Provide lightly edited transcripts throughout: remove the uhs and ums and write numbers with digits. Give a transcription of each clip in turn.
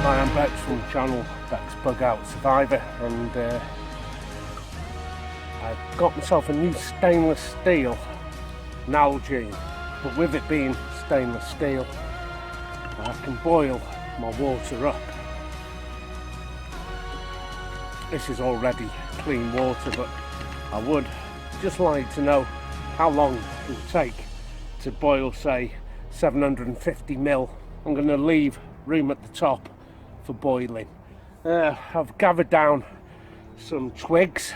Hi, I'm Bex from the channel bexbugoutsurvivor, and I've got myself a new stainless steel Nalgene, but with it being stainless steel, I can boil my water up. This is already clean water, but I would just like to know how long it will take to boil, say, 750 ml. I'm going to leave room at the top for boiling. I've gathered down some twigs.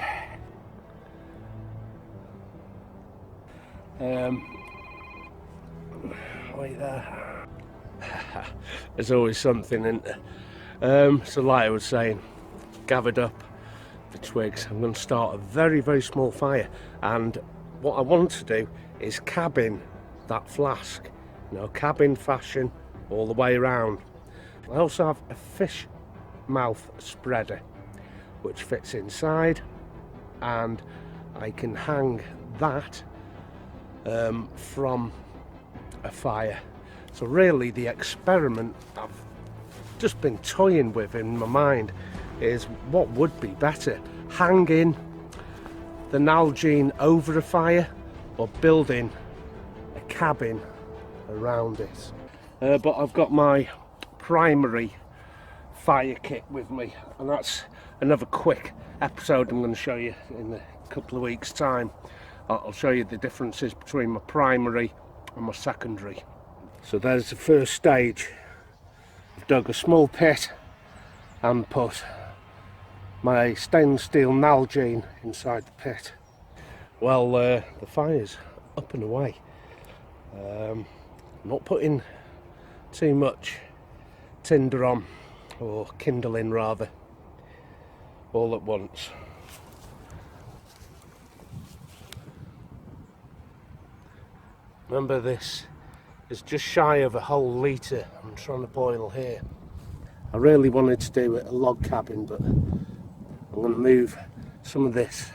Wait there. There's always something, isn't there? So like I was saying, gathered up the twigs. I'm going to start a very, very small fire, and what I want to do is cabin that flask, cabin fashion all the way around. I also have a fish mouth spreader which fits inside, and I can hang that from a fire. So really the experiment I've just been toying with in my mind is what would be better, hanging the Nalgene over a fire or building a cabin around it. But I've got my primary fire kit with me, and that's another quick episode I'm going to show you in a couple of weeks' time. I'll show you the differences between my primary and my secondary. So there's the first stage. I've dug a small pit and put my stainless steel Nalgene inside the pit. Well, the fire's up and away. I'm not putting too much tinder on, or kindling rather, all at once. Remember, this is just shy of a whole litre I'm trying to boil here. I really wanted to do a log cabin, but I'm going to move some of this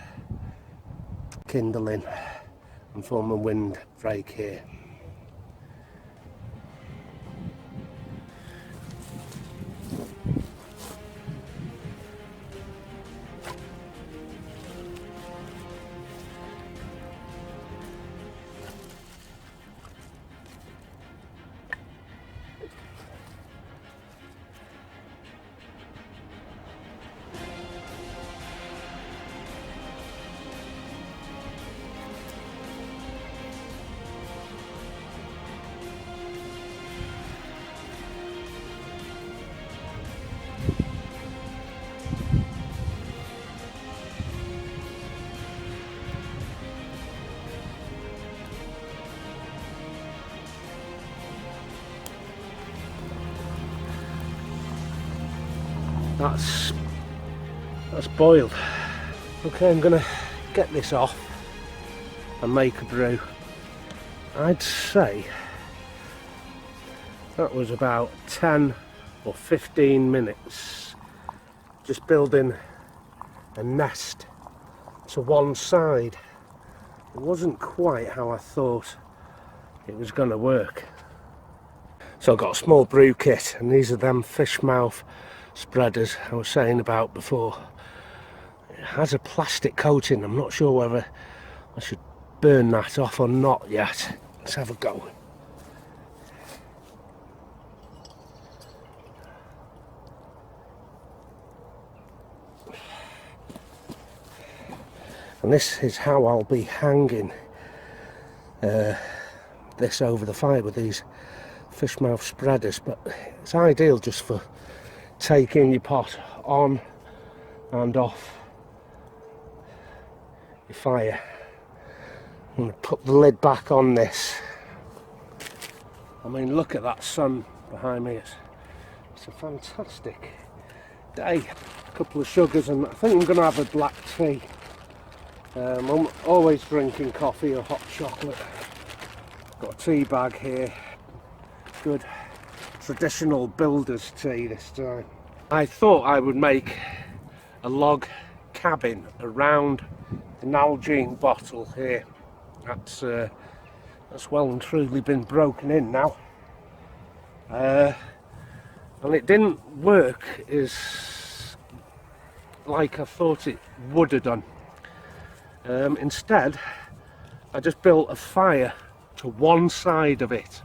kindling and form a windbreak here. That's boiled. Okay, I'm gonna get this off and make a brew. I'd say that was about 10 or 15 minutes just building a nest to one side. It wasn't quite how I thought it was gonna work. So I've got a small brew kit, and these are them fish mouth spreaders I was saying about before. It has a plastic coating. I'm not sure whether I should burn that off or not yet. Let's have a go. And this is how I'll be hanging this over the fire with these fish mouth spreaders, but it's ideal just for taking your pot on and off your fire. I'm going to put the lid back on this. I mean, look at that sun behind me. It's a fantastic day. A couple of sugars, and I think I'm going to have a black tea. I'm always drinking coffee or hot chocolate. Got a tea bag here. Good traditional builder's tea this time. I thought I would make a log cabin around the Nalgene bottle here. That's well and truly been broken in now. and it didn't work as like I thought it would have done. Instead, I just built a fire to one side of it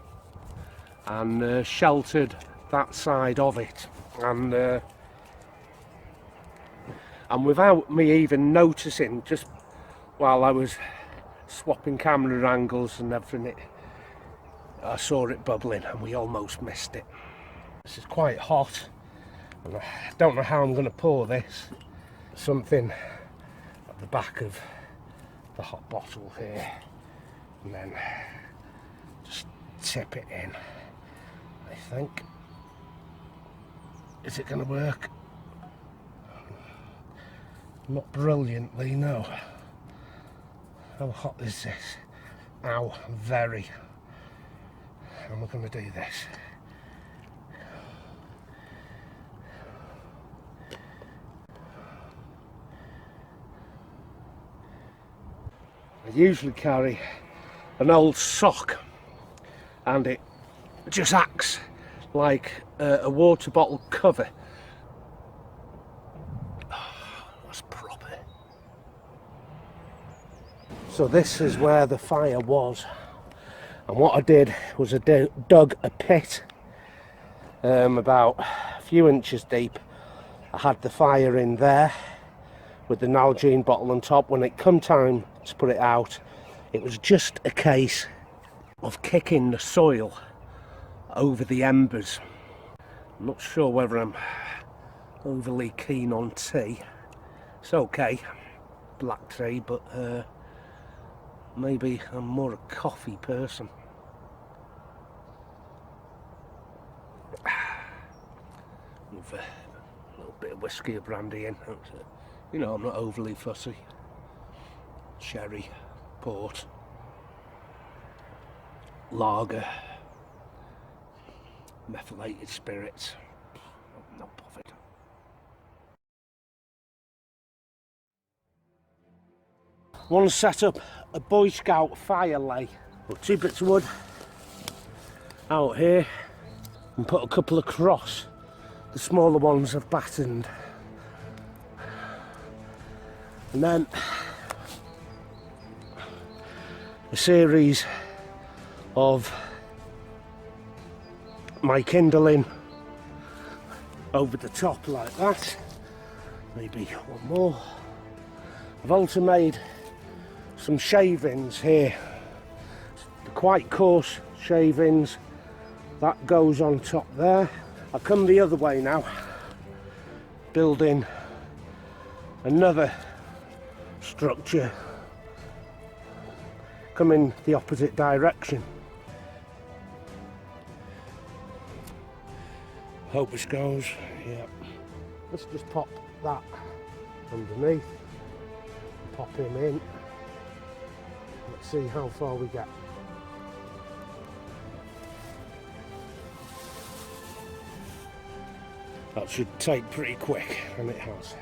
and sheltered that side of it, and without me even noticing, just while I was swapping camera angles and everything, I saw it bubbling and we almost missed it. This is quite hot and I don't know how I'm going to pour this. Something at the back of the hot bottle here, and then just tip it in, I think. Is it going to work? Not brilliantly, no. How hot is this? Ow, very. And we're going to do this. I usually carry an old sock, and it just acts like a water bottle cover. That's proper. So this is where the fire was, and what I did was I dug a pit about a few inches deep. I had the fire in there with the Nalgene bottle on top. When it come time to put it out, it was just a case of kicking the soil over the embers. I'm not sure whether I'm overly keen on tea. It's okay, black tea, but maybe I'm more a coffee person. With a little bit of whiskey or brandy in. You know, I'm not overly fussy. Sherry, port, lager, methylated spirits. I'm not bothered. Want to set up a Boy Scout fire lay. Put 2 bits of wood out here and put a couple across. The smaller ones I've battened. And then a series of my kindling over the top like that. Maybe one more. I've also made some shavings here. They're quite coarse shavings. That goes on top there. I'll come the other way now, building another structure coming the opposite direction. Hope this goes. Yeah. Let's just pop that underneath and pop him in. Let's see how far we get. That should take pretty quick, and it has.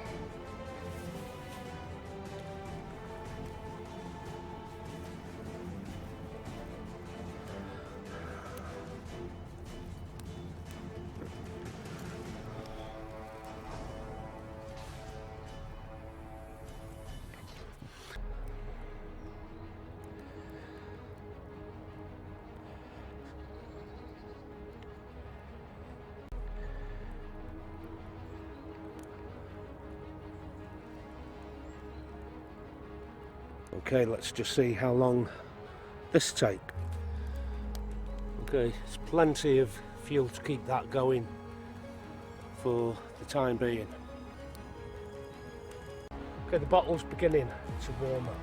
Okay, let's just see how long this takes. Okay, it's plenty of fuel to keep that going for the time being. Okay, the bottle's beginning to warm up.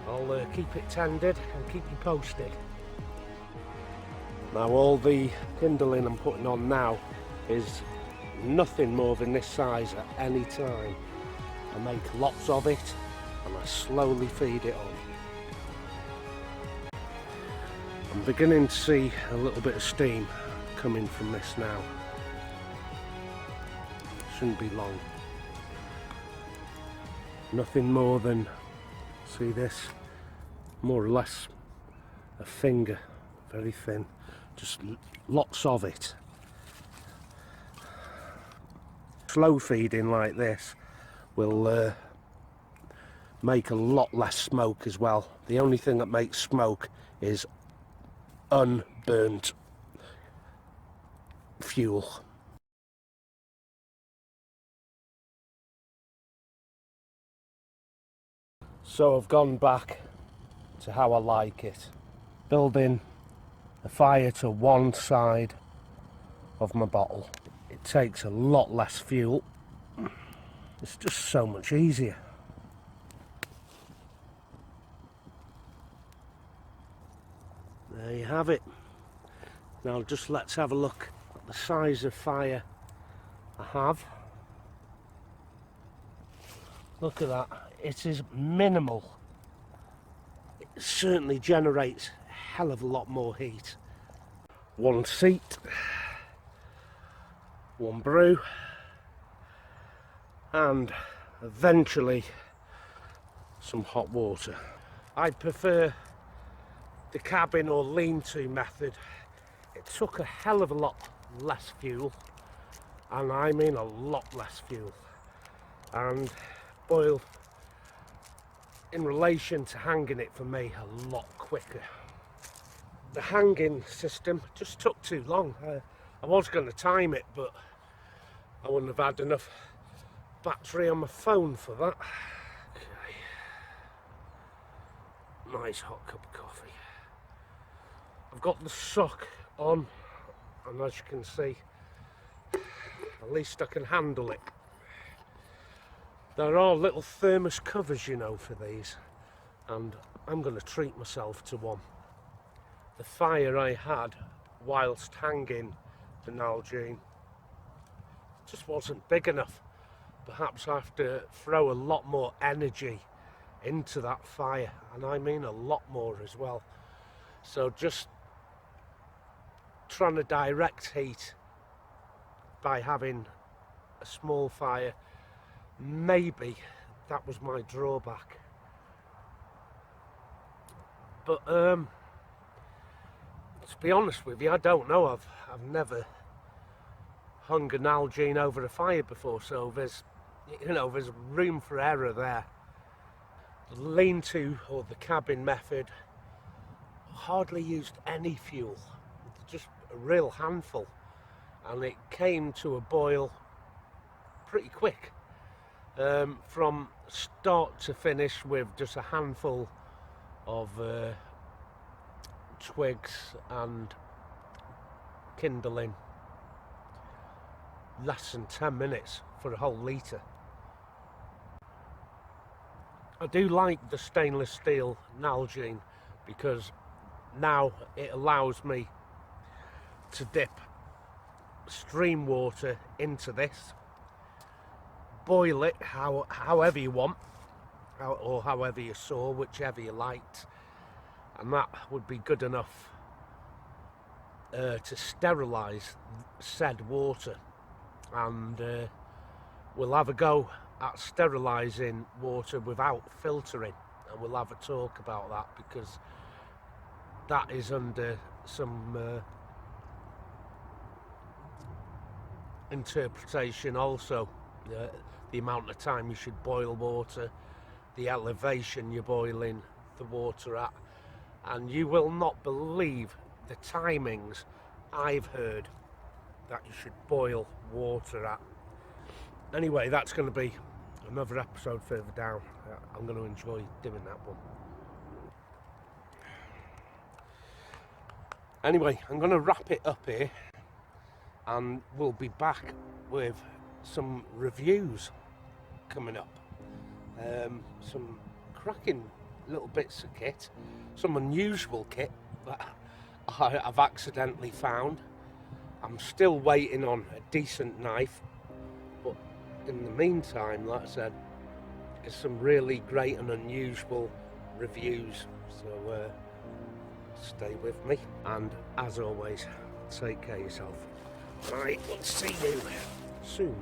I'll keep it tended and keep you posted. Now all the kindling I'm putting on now is nothing more than this size at any time. I make lots of it and I slowly feed it on. I'm beginning to see a little bit of steam coming from this now. Shouldn't be long. Nothing more than, see this, more or less a finger, very thin, just lots of it. Slow feeding like this will make a lot less smoke as well. The only thing that makes smoke is unburnt fuel. So I've gone back to how I like it. Building a fire to one side of my bottle. It takes a lot less fuel. It's just so much easier. There you have it. Now just let's have a look at the size of fire I have. Look at that. It is minimal. It certainly generates a hell of a lot more heat. One seat, one brew, and eventually some hot water. I prefer the cabin or lean-to method. It took a hell of a lot less fuel, and I mean a lot less fuel, and boiled in relation to hanging it for me a lot quicker. The hanging system just took too long. I was going to time it, but I wouldn't have had enough battery on my phone for that. Okay. Nice hot cup of coffee. I've got the sock on, and as you can see, at least I can handle it. There are little thermos covers, you know, for these, and I'm going to treat myself to one. The fire I had whilst hanging the Nalgene just wasn't big enough. Perhaps I have to throw a lot more energy into that fire, and I mean a lot more as well. So just trying to direct heat by having a small fire, maybe that was my drawback. But to be honest with you, I don't know. I've never hung a Nalgene over a fire before, so there's room for error there. The lean-to or the cabin method hardly used any fuel, just a real handful, and it came to a boil pretty quick, from start to finish, with just a handful of twigs and kindling. Less than 10 minutes for a whole litre. I do like the stainless steel Nalgene because now it allows me to dip stream water into this, boil it however you want, or however you saw, whichever you liked, and that would be good enough to sterilise said water. And we'll have a go at sterilising water without filtering, and we'll have a talk about that, because that is under some interpretation also. The amount of time you should boil water, the elevation you're boiling the water at, and you will not believe the timings I've heard that you should boil water at. Anyway, that's going to be another episode further down. I'm going to enjoy doing that one. Anyway, I'm going to wrap it up here, and we'll be back with some reviews coming up. Some cracking little bits of kit, some unusual kit that I've accidentally found. I'm still waiting on a decent knife, but in the meantime, like I said, there's some really great and unusual reviews, so stay with me, and as always, take care of yourself. Right, we'll see you soon.